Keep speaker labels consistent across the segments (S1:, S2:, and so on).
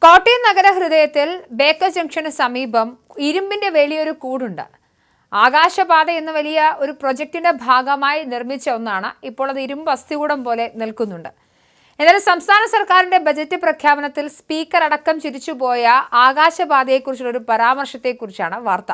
S1: Kottayam നഗരഹൃദയത്തിൽ Baker junction സമീപം ഇരുമ്പിന്റെ വലിയൊരു കൂടുണ്ട്. ആകാശപാത എന്ന വലിയ ഒരു പ്രൊജക്ടിന്റെ ഭാഗമായി നിർമ്മിച്ച ഒന്നാണ്. ഇപ്പോൾ അത് ഇരുമ്പ് അസ്ഥികൂടം പോലെ നിൽക്കുന്നുണ്ട്. എന്നാൽ സംസ്ഥാന സർക്കാരിന്റെ ബജറ്റ് പ്രഖ്യാപനത്തിൽ സ്പീക്കർ അടക്കം ചിരിച്ചുപോയ ആകാശപാതയെക്കുറിച്ചുള്ള ഒരു പരാമർശത്തെക്കുറിച്ചാണ് വാർത്ത.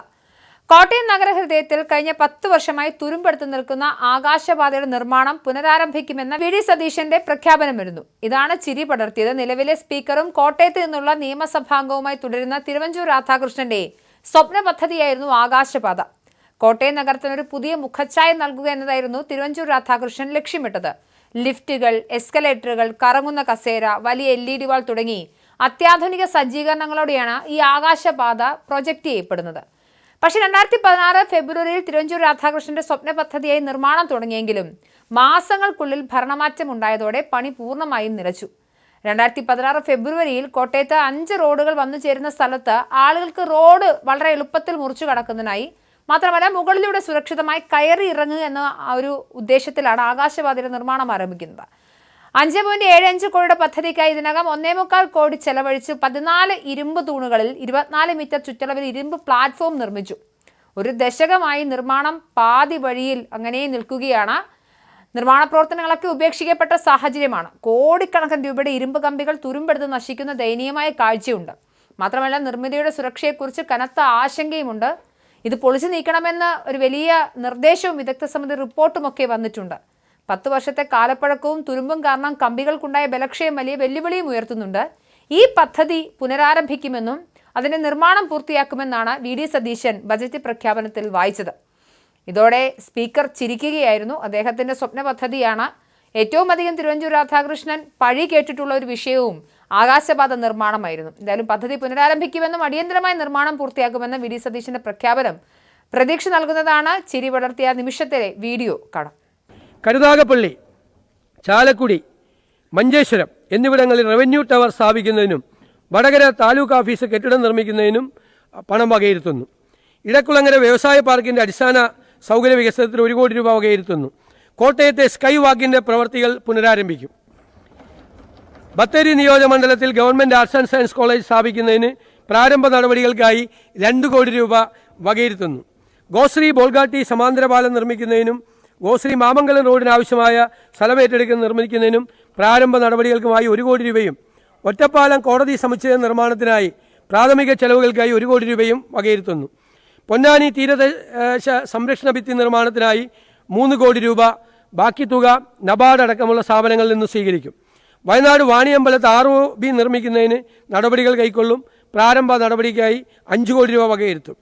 S1: കോട്ടയം നഗരഹൃദയത്തിൽ കഴിഞ്ഞ 10 വർഷമായി തുരുമ്പെടുത്ത് നിൽക്കുന്ന ആകാശപാതയുടെ നിർമ്മാണം പുനരാരംഭിക്കുമെന്ന വി ഡി സതീശന്റെ പ്രഖ്യാപനം വരുന്നു. ഇതാണ് ചിരി പടർത്തിയത്. നിലവിലെ സ്പീക്കറും കോട്ടയത്ത് നിന്നുള്ള നിയമസഭാംഗവുമായി തുടരുന്ന തിരുവഞ്ചൂർ രാധാകൃഷ്ണന്റെ സ്വപ്ന പദ്ധതിയായിരുന്നു ആകാശപാത. കോട്ടയം നഗരത്തിനൊരു പുതിയ മുഖച്ഛായ നൽകുക എന്നതായിരുന്നു തിരുവഞ്ചൂർ രാധാകൃഷ്ണൻ ലക്ഷ്യമിട്ടത്. ലിഫ്റ്റുകൾ, എസ്കലേറ്ററുകൾ, കറങ്ങുന്ന കസേര, വലിയ LED വാൾ തുടങ്ങി അത്യാധുനിക സജ്ജീകരണങ്ങളോടെയാണ് ഈ ആകാശപാത പ്രൊജക്ട് ചെയ്യപ്പെടുന്നത്. പക്ഷേ 2016 ഫെബ്രുവരിയിൽ തിരുവഞ്ചൂർ രാധാകൃഷ്ണന്റെ സ്വപ്ന പദ്ധതിയായി നിർമ്മാണം തുടങ്ങിയെങ്കിലും മാസങ്ങൾക്കുള്ളിൽ ഭരണമാറ്റം ഉണ്ടായതോടെ പണി പൂർണ്ണമായും നിലച്ചു. 2016 ഫെബ്രുവരിയിൽ കോട്ടയത്ത് 5 റോഡുകൾ വന്നു ചേരുന്ന സ്ഥലത്ത് ആളുകൾക്ക് റോഡ് വളരെ എളുപ്പത്തിൽ മുറിച്ചു കടക്കുന്നതിനായി മാത്രമല്ല മുകളിലൂടെ സുരക്ഷിതമായി കയറി ഇറങ്ങുക എന്ന ഒരു ഉദ്ദേശത്തിലാണ് ആകാശപാതയുടെ നിർമ്മാണം ആരംഭിക്കുന്നത്. 5.75 കോടിയുടെ പദ്ധതിക്കായി ഇതിനകം 1.25 കോടി ചെലവഴിച്ച് 14 ഇരുമ്പ് തൂണുകളിൽ 24 മീറ്റർ ചുറ്റളവിൽ ഇരുമ്പ് പ്ലാറ്റ്ഫോം നിർമ്മിച്ചു. ഒരു ദശകമായി നിർമ്മാണം പാതി വഴിയിൽ അങ്ങനെ നിൽക്കുകയാണ്. നിർമ്മാണ പ്രവർത്തനങ്ങളൊക്കെ ഉപേക്ഷിക്കപ്പെട്ട സാഹചര്യമാണ്. കോടിക്കണക്കിന് രൂപയുടെ ഇരുമ്പ് കമ്പികൾ തുരുമ്പെടുത്ത് നശിക്കുന്ന ദയനീയമായ കാഴ്ചയുണ്ട്. മാത്രമല്ല നിർമ്മിതിയുടെ സുരക്ഷയെക്കുറിച്ച് കനത്ത ആശങ്കയുമുണ്ട്. ഇത് പൊളിച്ചു നീക്കണമെന്ന് ഒരു വലിയ നിർദ്ദേശവും വിദഗ്ധ സമിതി റിപ്പോർട്ടുമൊക്കെ വന്നിട്ടുണ്ട്. 10 വർഷത്തെ കാലപ്പഴക്കവും തുരുമ്പും കാരണം കമ്പികൾക്കുണ്ടായ ബലക്ഷയം വലിയ വെല്ലുവിളിയും ഉയർത്തുന്നുണ്ട്. ഈ പദ്ധതി പുനരാരംഭിക്കുമെന്നും അതിന്റെ നിർമ്മാണം പൂർത്തിയാക്കുമെന്നാണ് വി ഡി സതീശൻ ബജറ്റ് പ്രഖ്യാപനത്തിൽ വായിച്ചത്. ഇതോടെ സ്പീക്കർ ചിരിക്കുകയായിരുന്നു. അദ്ദേഹത്തിന്റെ സ്വപ്ന പദ്ധതിയാണ്. ഏറ്റവും അധികം തിരുവഞ്ചൂർ രാധാകൃഷ്ണൻ പഴി കേട്ടിട്ടുള്ള ഒരു വിഷയവും ആകാശപാത നിർമ്മാണമായിരുന്നു. എന്തായാലും പദ്ധതി പുനരാരംഭിക്കുമെന്നും അടിയന്തരമായി നിർമ്മാണം പൂർത്തിയാക്കുമെന്ന വി ഡി സതീശന്റെ പ്രഖ്യാപനം പ്രതീക്ഷ നൽകുന്നതാണ്. ചിരി പടർത്തിയ നിമിഷത്തിലെ വീഡിയോ കാണാം.
S2: കരുനാഗപ്പള്ളി, ചാലക്കുടി, മഞ്ചേശ്വരം എന്നിവിടങ്ങളിൽ റവന്യൂ ടവർ സ്ഥാപിക്കുന്നതിനും വടകര താലൂക്ക് ഓഫീസ് കെട്ടിടം നിർമ്മിക്കുന്നതിനും പണം വകയിരുത്തുന്നു. ഇടക്കുളങ്ങര വ്യവസായ പാർക്കിന്റെ അടിസ്ഥാന സൗകര്യ വികസനത്തിന് 1 കോടി രൂപ വകയിരുത്തുന്നു. കോട്ടയത്തെ സ്കൈ വാക്കിന്റെ പ്രവൃത്തികൾ പുനരാരംഭിക്കും. ബത്തേരി നിയോജകമണ്ഡലത്തിൽ government arts and science college സ്ഥാപിക്കുന്നതിന് പ്രാരംഭ നടപടികൾക്കായി 2 കോടി രൂപ വകയിരുത്തുന്നു. ഗോശ്രീ ബോൾഗാട്ടി സമാന്തര പാലം നിർമ്മിക്കുന്നതിനും ഗോശ്രീ മാമംഗലം റോഡിന് ആവശ്യമായ സ്ഥലമേറ്റെടുക്കുന്ന നിർമ്മിക്കുന്നതിനും പ്രാരംഭ നടപടികൾക്കുമായി 1 കോടി രൂപയും ഒറ്റപ്പാലം കോടതി സമുച്ചയ നിർമ്മാണത്തിനായി പ്രാഥമിക ചെലവുകൾക്കായി 1 കോടി രൂപയും വകയിരുത്തുന്നു. പൊന്നാനി തീരദേശ സംരക്ഷണ ഭിത്തി നിർമ്മാണത്തിനായി 3 കോടി രൂപ, ബാക്കി തുക നബാർഡ് അടക്കമുള്ള സ്ഥാപനങ്ങളിൽ നിന്ന് സ്വീകരിക്കും. വയനാട് വാണിയമ്പലത്ത് ROB നിർമ്മിക്കുന്നതിന് നടപടികൾ കൈക്കൊള്ളും. പ്രാരംഭ നടപടിക്കായി 5 കോടി രൂപ വകയിരുത്തും.